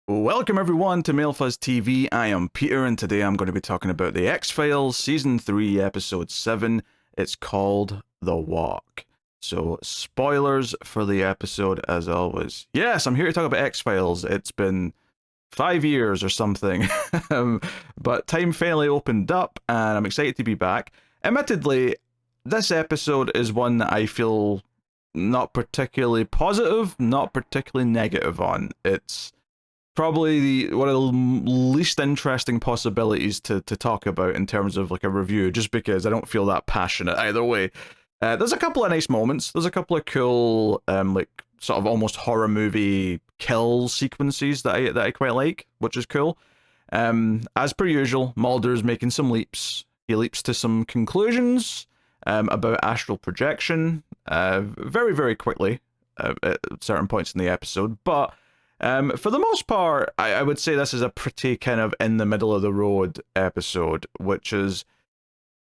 Welcome everyone to MailFuzz TV. I am Peter, and today I'm going to be talking about the X-Files Season 3, Episode 7. It's called The Walk. So, spoilers for the episode as always. Yes, I'm here to talk about X-Files. It's been 5 years or something, but time finally opened up, and I'm excited to be back. Admittedly, this episode is one that I feel not particularly positive, not particularly negative on. It's probably one of the least interesting possibilities to talk about in terms of like a review, just because I don't feel that passionate either way. There's a couple of nice moments. There's a couple of cool, like sort of almost horror movie kill sequences that I quite like, which is cool. As per usual, Mulder's making some leaps. He leaps to some conclusions about astral projection very, very quickly at certain points in the episode, but for the most part, I would say this is a pretty kind of in the middle of the road episode, which is,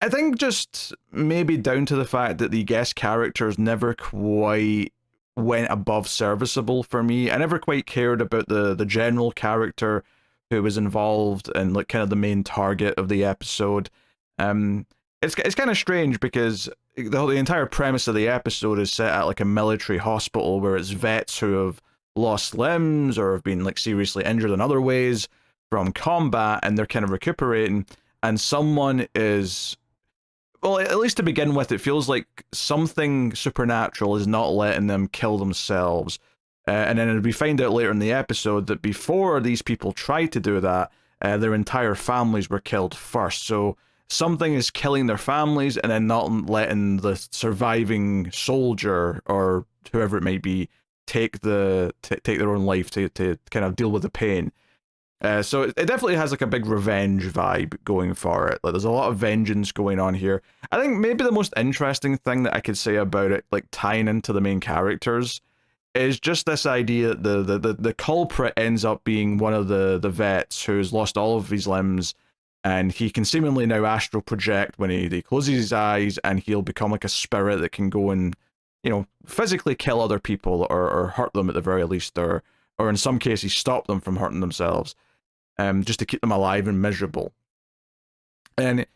I think, just maybe down to the fact that the guest characters never quite went above serviceable for me. I never quite cared about the general character who was involved and like kind of the main target of the episode. It's kind of strange because the entire premise of the episode is set at like a military hospital where it's vets who have lost limbs or have been like seriously injured in other ways from combat, and they're kind of recuperating, and someone is, well, at least to begin with, it feels like something supernatural is not letting them kill themselves. And then we find out later in the episode that before these people tried to do that, their entire families were killed first. So something is killing their families and then not letting the surviving soldier or whoever it may be take their own life to kind of deal with the pain. So it definitely has like a big revenge vibe going for it. Like there's a lot of vengeance going on here. I think maybe the most interesting thing that I could say about it, like tying into the main characters, is just this idea that the culprit ends up being one of the vets who's lost all of his limbs, and he can seemingly now astral project when he closes his eyes, and he'll become like a spirit that can go and, you know, physically kill other people or hurt them at the very least, or in some cases stop them from hurting themselves, just to keep them alive and miserable. And,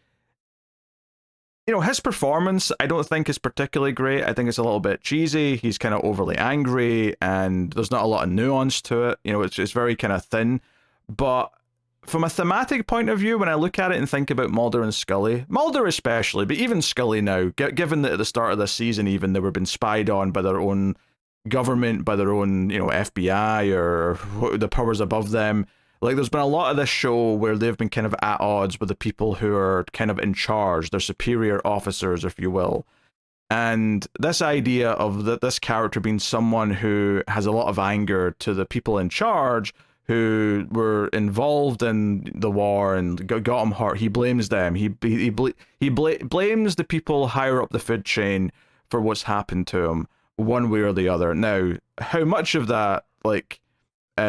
you know, his performance I don't think is particularly great. I think it's a little bit cheesy. He's kind of overly angry, and there's not a lot of nuance to it. You know, it's very kind of thin. But from a thematic point of view, when I look at it and think about Mulder and Scully, Mulder especially, but even Scully now, given that at the start of this season even they were being spied on by their own government, by their own, you know, FBI or the powers above them, like there's been a lot of this show where they've been kind of at odds with the people who are kind of in charge, their superior officers, if you will. And this idea of this character being someone who has a lot of anger to the people in charge who were involved in the war and got him hurt. He blames them. He blames the people higher up the food chain for what's happened to him, one way or the other. Now, how much of that, like,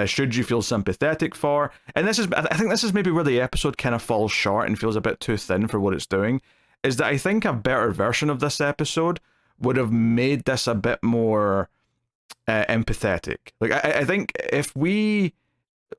should you feel sympathetic for? And I think this is maybe where the episode kind of falls short and feels a bit too thin for what it's doing, is that I think a better version of this episode would have made this a bit more empathetic. Like, I think if we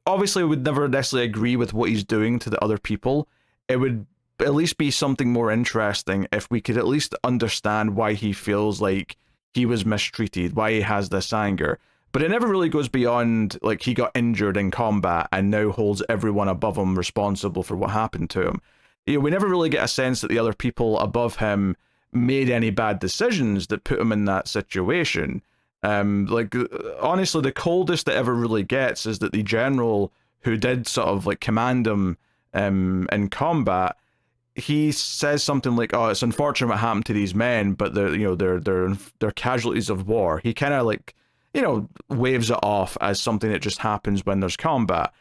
obviously would never necessarily agree with what he's doing to the other people, it would at least be something more interesting if we could at least understand why he feels like he was mistreated, why he has this anger. But it never really goes beyond, like, he got injured in combat and now holds everyone above him responsible for what happened to him. You know, we never really get a sense that the other people above him made any bad decisions that put him in that situation. Like, honestly, the coldest it ever really gets is that the general who did sort of like command him in combat, he says something like, "Oh, it's unfortunate what happened to these men, but they're casualties of war." He kind of like, you know, waves it off as something that just happens when there's combat.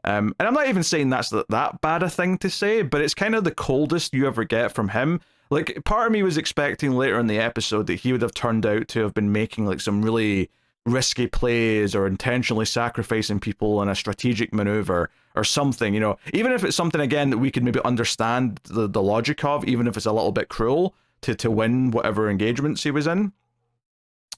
And I'm not even saying that's that bad a thing to say, but it's kind of the coldest you ever get from him. Like, part of me was expecting later in the episode that he would have turned out to have been making like some really risky plays or intentionally sacrificing people in a strategic maneuver or something, you know, even if it's something, again, that we could maybe understand the logic of, even if it's a little bit cruel to win whatever engagements he was in.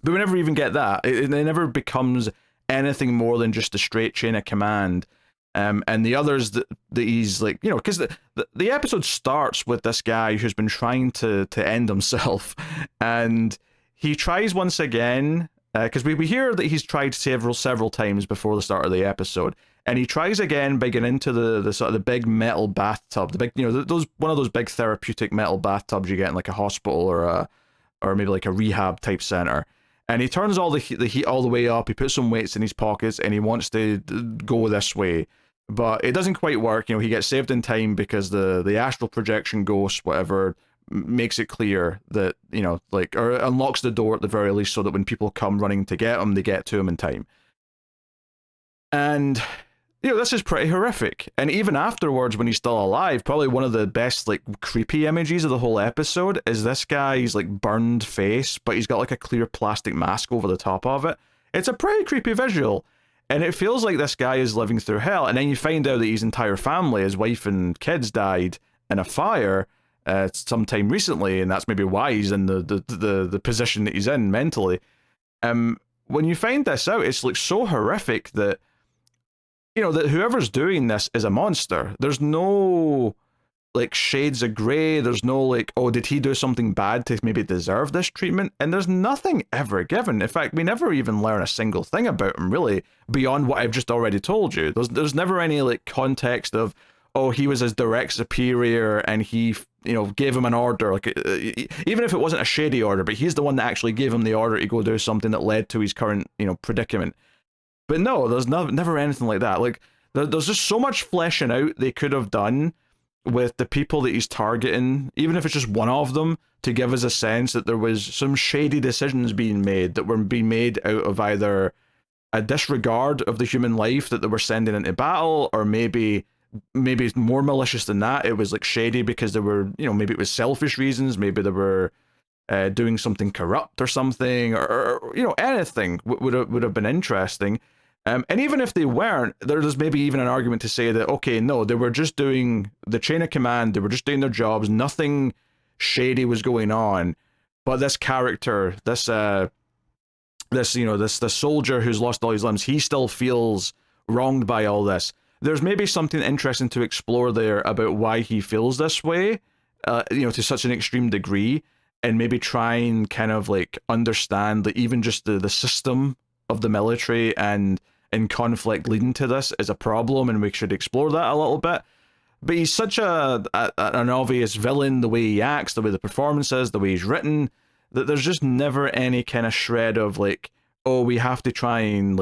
But we never even get that. It never becomes anything more than just a straight chain of command. And the others that he's like, because the episode starts with this guy who's been trying to end himself, and he tries once again, because we hear that he's tried several times before the start of the episode, and he tries again by getting into the sort of the big metal bathtub, the big, those one of those big therapeutic metal bathtubs you get in like a hospital or maybe like a rehab type center. And he turns all the heat all the way up, he puts some weights in his pockets, and he wants to go this way. But it doesn't quite work. He gets saved in time because the astral projection ghost, whatever, makes it clear that, or unlocks the door at the very least so that when people come running to get him, they get to him in time. And, this is pretty horrific. And even afterwards, when he's still alive, probably one of the best, creepy images of the whole episode is this guy's, burned face, but he's got, a clear plastic mask over the top of it. It's a pretty creepy visual. And it feels like this guy is living through hell. And then you find out that his entire family, his wife and kids, died in a fire sometime recently, and that's maybe why he's in the position that he's in mentally. When you find this out, it's so horrific that that whoever's doing this is a monster. There's no shades of grey. There's no oh, did he do something bad to maybe deserve this treatment? And there's nothing ever given. In fact, we never even learn a single thing about him really beyond what I've just already told you. There's never any context of, oh, he was his direct superior and he gave him an order, even if it wasn't a shady order, but he's the one that actually gave him the order to go do something that led to his current predicament. But no, there's never anything like that. There's just so much fleshing out they could have done with the people that he's targeting, even if it's just one of them, to give us a sense that there was some shady decisions being made that were being made out of either a disregard of the human life that they were sending into battle, or maybe more malicious than that. It was shady because there were, maybe it was selfish reasons, maybe they were doing something corrupt or something, or anything would have been interesting. And even if they weren't, there's maybe even an argument to say that, okay, no, they were just doing the chain of command, they were just doing their jobs, nothing shady was going on. But this character, this soldier who's lost all his limbs, he still feels wronged by all this. There's maybe something interesting to explore there about why he feels this way, to such an extreme degree, and maybe try and kind of understand that even just the system of the military and in conflict leading to this is a problem, and we should explore that a little bit. But he's such an obvious villain, the way he acts, the way the performance is, the way he's written, that there's just never any kind of shred of oh, we have to try and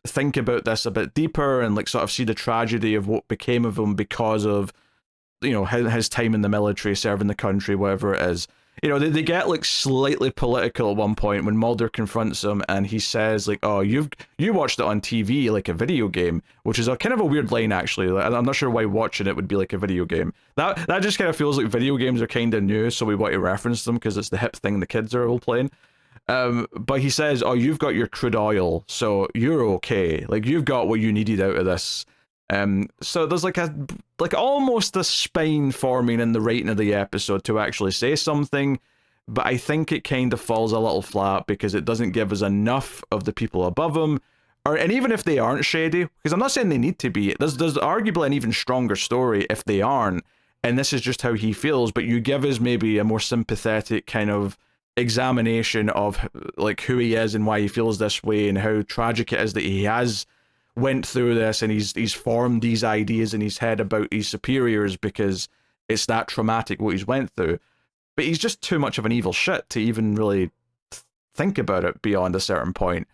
think about this a bit deeper and sort of see the tragedy of what became of him because of his time in the military, serving the country, whatever it is. They get slightly political at one point when Mulder confronts him and he says oh, you watched it on TV like a video game, which is a kind of a weird line actually. I'm not sure why watching it would be like a video game. That just kind of feels like video games are kind of new, so we want to reference them because it's the hip thing the kids are all playing. But he says, oh, you've got your crude oil, so you're okay. You've got what you needed out of this. So there's almost a spine forming in the writing of the episode to actually say something, but I think it kind of falls a little flat because it doesn't give us enough of the people above him, and even if they aren't shady, because I'm not saying they need to be, there's arguably an even stronger story if they aren't, and this is just how he feels, but you give us maybe a more sympathetic kind of examination of who he is and why he feels this way and how tragic it is that he has went through this and he's formed these ideas in his head about his superiors because it's that traumatic what he's went through. But he's just too much of an evil shit to even really think about it beyond a certain point.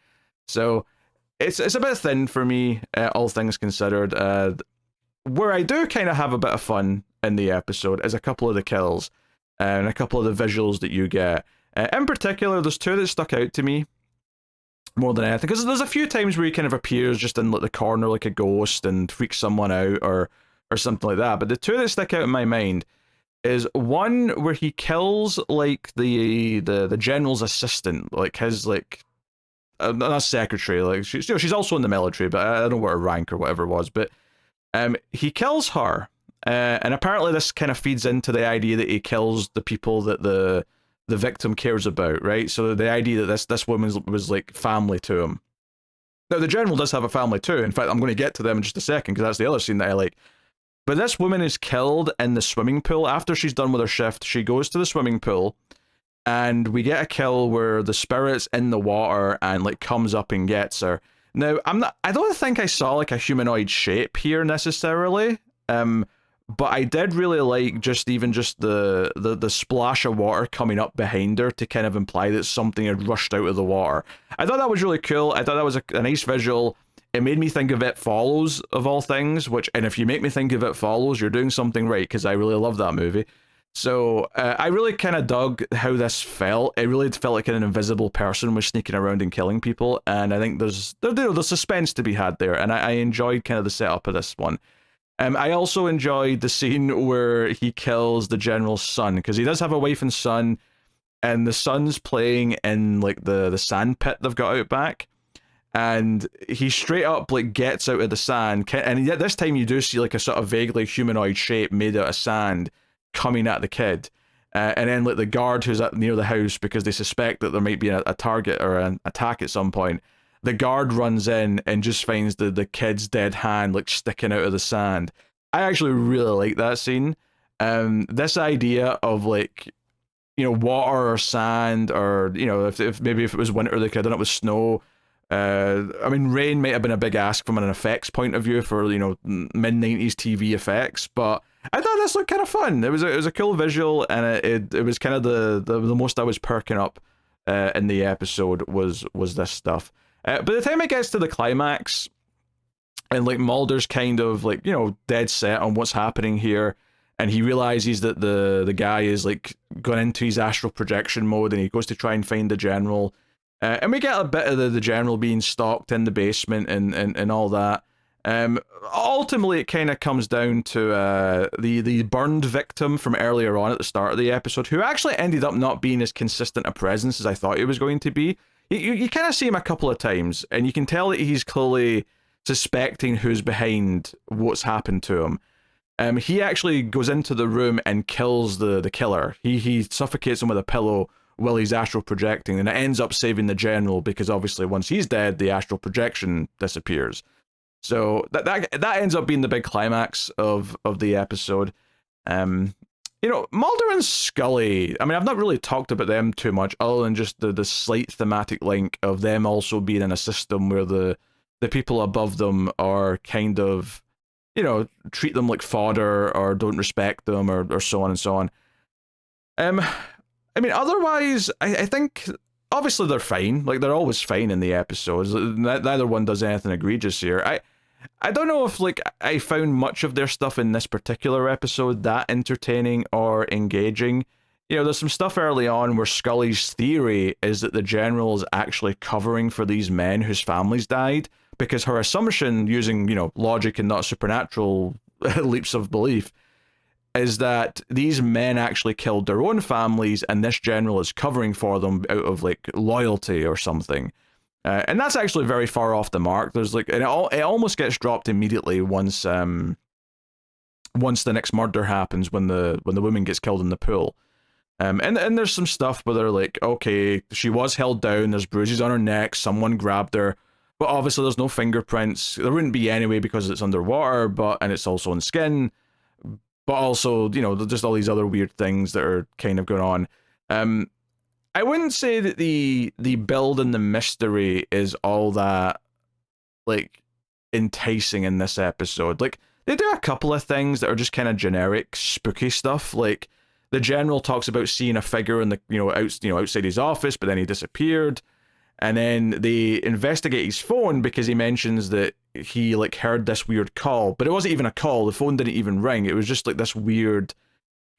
So it's a bit thin for me, all things considered. Where I do kind of have a bit of fun in the episode is a couple of the kills and a couple of the visuals that you get. In particular, there's two that stuck out to me more than anything, because there's a few times where he kind of appears just in the corner like a ghost and freaks someone out or something like that. But the two that stick out in my mind is one where he kills the general's assistant, his not secretary, she's also in the military, but I don't know what her rank or whatever it was. But he kills her, and apparently this kind of feeds into the idea that he kills the people that the victim cares about, right? So the idea that this woman was family to him. Now, the general does have a family too. In fact, I'm going to get to them in just a second because that's the other scene that I like. But this woman is killed in the swimming pool. After she's done with her shift, she goes to the swimming pool, and we get a kill where the spirit's in the water and like comes up and gets her. Now, I don't think I saw like a humanoid shape here necessarily. But I did really like just the splash of water coming up behind her to kind of imply that something had rushed out of the water. I thought that was really cool. I thought that was a nice visual. It made me think of It Follows, of all things, and if you make me think of It Follows, you're doing something right, because I really love that movie. So I really kind of dug how this felt. It really felt like an invisible person was sneaking around and killing people, and I think there's suspense to be had there, and I enjoyed kind of the setup of this one. I also enjoyed the scene where he kills the general's son, because he does have a wife and son, and the son's playing in like the sand pit they've got out back, and he straight up like gets out of the sand, and yet this time you do see like a sort of vaguely humanoid shape made out of sand coming at the kid, and then like the guard who's near the house, because they suspect that there might be a target or an attack at some point. The guard runs in and just finds the kid's dead hand like sticking out of the sand. I actually really like that scene. This idea of like, you know, water or sand, or, you know, if maybe if it was winter they could have done it with snow. I mean, rain might have been a big ask from an effects point of view for, you know, mid-90s TV effects, but I thought this looked kind of fun. It was a cool visual, and it was kind of the most I was perking up in the episode was this stuff. By the time it gets to the climax, and like Mulder's kind of like, you know, dead set on what's happening here, and he realizes that the guy is like gone into his astral projection mode, and he goes to try and find the general, and we get a bit of the general being stalked in the basement and all that. Ultimately, it kind of comes down to the burned victim from earlier on at the start of the episode, who actually ended up not being as consistent a presence as I thought he was going to be. You kind of see him a couple of times, and you can tell that he's clearly suspecting who's behind what's happened to him. He actually goes into the room and kills the killer. He suffocates him with a pillow while he's astral projecting, and it ends up saving the general, because obviously once he's dead, the astral projection disappears. So that ends up being the big climax of the episode. You know, Mulder and Scully, I mean, I've not really talked about them too much, other than just the slight thematic link of them also being in a system where the people above them are kind of, you know, treat them like fodder or don't respect them, or so on and so on. I mean, otherwise, I think, obviously they're fine. Like, they're always fine in the episodes. Neither one does anything egregious here. I don't know if, like, I found much of their stuff in this particular episode that entertaining or engaging. You know, there's some stuff early on where Scully's theory is that the general is actually covering for these men whose families died, because her assumption, using, you know, logic and not supernatural leaps of belief, is that these men actually killed their own families, and this general is covering for them out of, like, loyalty or something. And that's actually very far off the mark. There's like, and it almost gets dropped immediately once the next murder happens, when the woman gets killed in the pool. And there's some stuff where they're like, okay, she was held down, there's bruises on her neck, someone grabbed her, but obviously there's no fingerprints. There wouldn't be anyway because it's underwater, and it's also in skin. But also, you know, just all these other weird things that are kind of going on. I wouldn't say that the build and the mystery is all that, like, enticing in this episode. Like, they do a couple of things that are just kind of generic, spooky stuff. Like, the general talks about seeing a figure in the, outside his office, but then he disappeared. And then they investigate his phone because he mentions that he, like, heard this weird call, but it wasn't even a call. The phone didn't even ring. It was just like this weird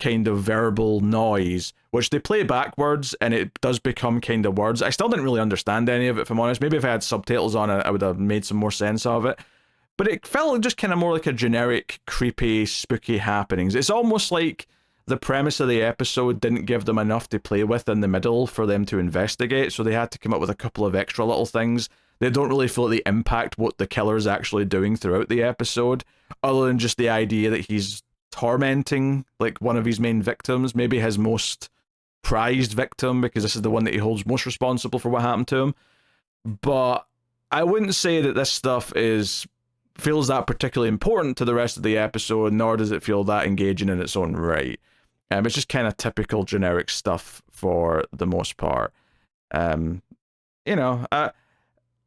kind of verbal noise, which they play backwards, and it does become kind of words. I still didn't really understand any of it, if I'm honest. Maybe if I had subtitles on it, I would have made some more sense of it. But it felt just kind of more like a generic, creepy, spooky happenings. It's almost like the premise of the episode didn't give them enough to play with in the middle for them to investigate, so they had to come up with a couple of extra little things. They don't really feel like they impact what the killer's actually doing throughout the episode, other than just the idea that he's tormenting, like, one of his main victims, maybe his most prized victim, because this is the one that he holds most responsible for what happened to him. But I wouldn't say that this stuff feels that particularly important to the rest of the episode, nor does it feel that engaging in its own right. It's just kind of typical generic stuff for the most part. You know,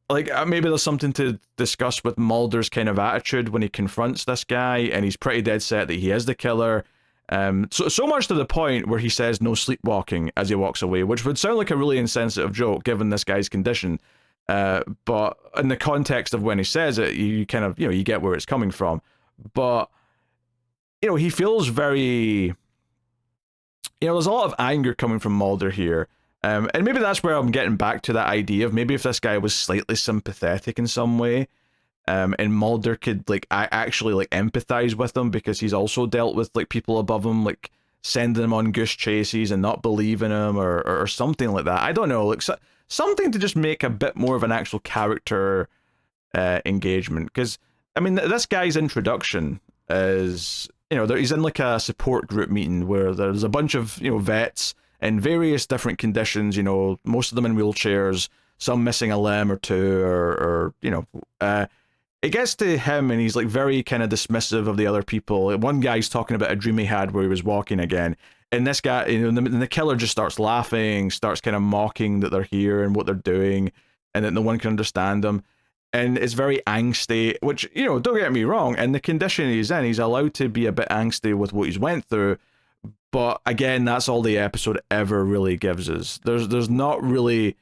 maybe there's something to discuss with Mulder's kind of attitude when he confronts this guy, and he's pretty dead set that he is the killer. So much to the point where he says no sleepwalking as he walks away, which would sound like a really insensitive joke given this guy's condition. But in the context of when he says it, you kind of, you get where it's coming from. But, he feels very, there's a lot of anger coming from Mulder here. And maybe that's where I'm getting back to that idea of maybe if this guy was slightly sympathetic in some way, and Mulder could actually empathize with him because he's also dealt with people above him, sending him on goose chases and not believing him or something like that. I don't know, something to just make a bit more of an actual character engagement. Because I mean, this guy's introduction is, he's in a support group meeting where there's a bunch of vets in various different conditions, most of them in wheelchairs, some missing a limb or two, or it gets to him and he's very kind of dismissive of the other people. One guy's talking about a dream he had where he was walking again, and this guy, and the killer just starts laughing, starts kind of mocking that they're here and what they're doing, and that no one can understand them. And it's very angsty, which, don't get me wrong, in the condition he's in, he's allowed to be a bit angsty with what he's went through. But again, that's all the episode ever really gives us. There's not really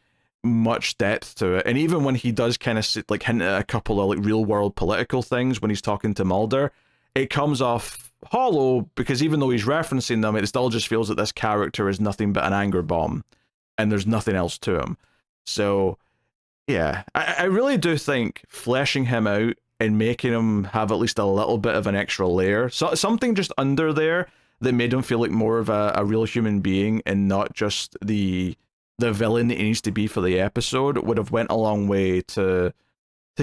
much depth to it. And even when he does kind of hint at a couple of real world political things when he's talking to Mulder, it comes off hollow because even though he's referencing them, it still just feels that this character is nothing but an anger bomb and there's nothing else to him. So yeah, I really do think fleshing him out and making him have at least a little bit of an extra layer, something just under there that made him feel like more of a real human being and not just the villain that he needs to be for the episode, would have went a long way to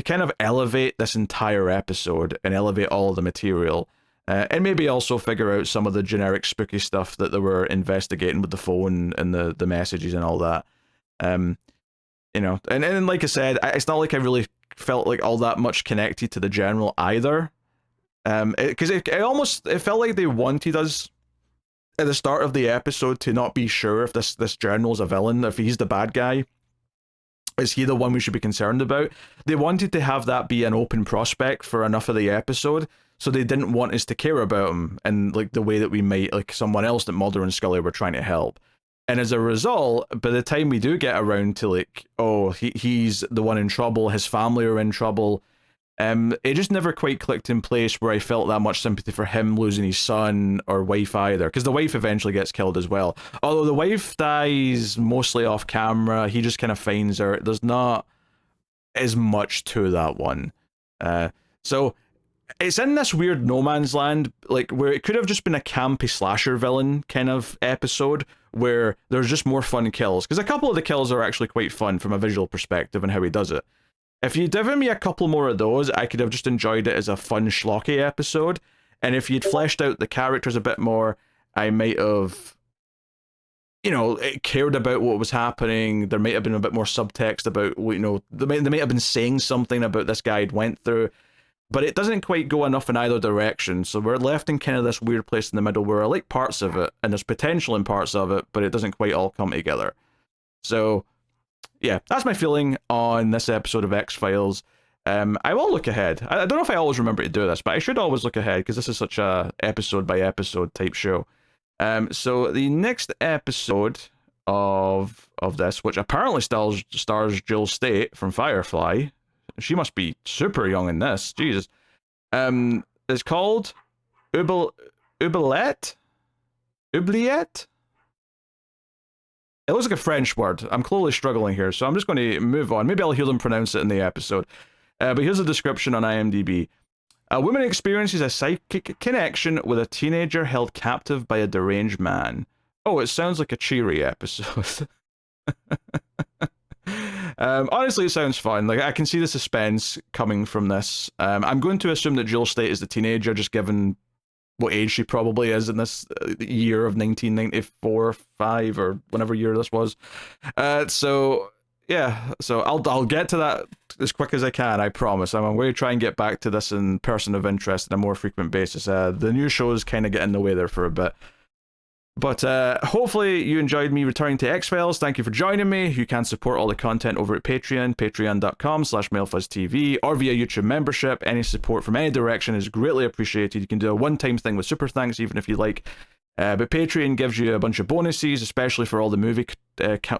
kind of elevate this entire episode and elevate all of the material. And maybe also figure out some of the generic spooky stuff that they were investigating with the phone and the messages and all that. And like I said, it's not like I really felt all that much connected to the general either. Because it felt like they wanted us at the start of the episode to not be sure if this general's a villain, if he's the bad guy. Is he the one we should be concerned about? They wanted to have that be an open prospect for enough of the episode, so they didn't want us to care about him in the way that we might someone else that Mulder and Scully were trying to help. And as a result, by the time we do get around to he's the one in trouble, his family are in trouble, it just never quite clicked in place where I felt that much sympathy for him losing his son or wife either, because the wife eventually gets killed as well. Although the wife dies mostly off camera, he just kind of finds her. There's not as much to that one. So it's in this weird no man's land, where it could have just been a campy slasher villain kind of episode where there's just more fun kills, because a couple of the kills are actually quite fun from a visual perspective and how he does it. If you'd given me a couple more of those, I could have just enjoyed it as a fun schlocky episode. And if you'd fleshed out the characters a bit more, I might have, cared about what was happening. There might have been a bit more subtext about, they might have been saying something about this guy I'd went through. But it doesn't quite go enough in either direction. So we're left in kind of this weird place in the middle where I like parts of it, and there's potential in parts of it, but it doesn't quite all come together. So yeah, that's my feeling on this episode of X-Files. I will look ahead. I don't know if I always remember to do this, but I should always look ahead because this is such a episode by episode type show. So the next episode of this, which apparently stars Jill State from Firefly, she must be super young in this, Jesus, is called Oubliette? It looks like a French word. I'm clearly struggling here, so I'm just going to move on. Maybe I'll hear them pronounce it in the episode. But here's a description on IMDb. A woman experiences a psychic connection with a teenager held captive by a deranged man. Oh, it sounds like a cheery episode. Honestly, it sounds fun. I can see the suspense coming from this. I'm going to assume that Jill State is the teenager, just given what age she probably is in this year of 1994, 5, or whenever year this was. So yeah, so I'll get to that as quick as I can, I promise. I'm going to try and get back to this in person of interest on a more frequent basis. The new shows kind of get in the way there for a bit. But hopefully you enjoyed me returning to X-Files. Thank you for joining me. You can support all the content over at Patreon, patreon.com/MailFuzzTV, or via YouTube membership. Any support from any direction is greatly appreciated. You can do a one-time thing with super thanks, even if you like. But Patreon gives you a bunch of bonuses, especially for all the movie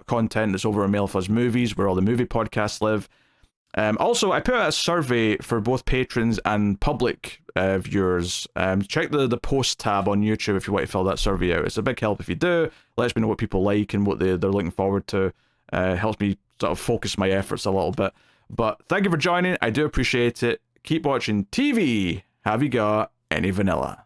content that's over on MailFuzz Movies, where all the movie podcasts live. Also, I put out a survey for both patrons and public viewers. Check the post tab on YouTube if you want to fill that survey out. It's a big help if you do. Lets me know what people like and what they're looking forward to. Helps me sort of focus my efforts a little bit. But thank you for joining. I do appreciate it. Keep watching TV. Have you got any vanilla?